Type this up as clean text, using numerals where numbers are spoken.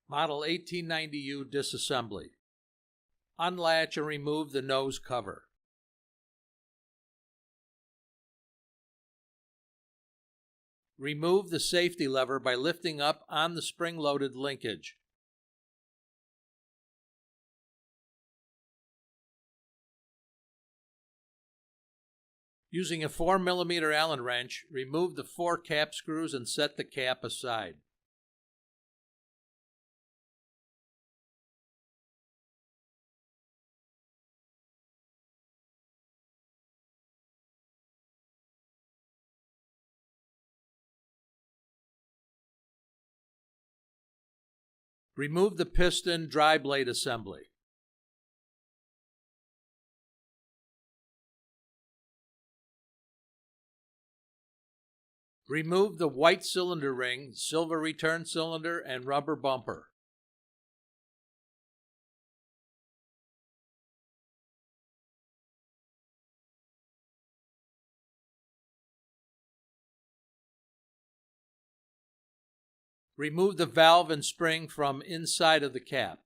Model 1890U disassembly. Unlatch and remove the nose cover. Remove the safety lever by lifting up on the spring-loaded linkage. Using a 4mm Allen wrench, remove the 4 cap screws and set the cap aside. Remove the piston dry blade assembly. Remove the white cylinder ring, silver return cylinder, and rubber bumper. Remove the valve and spring from inside of the cap.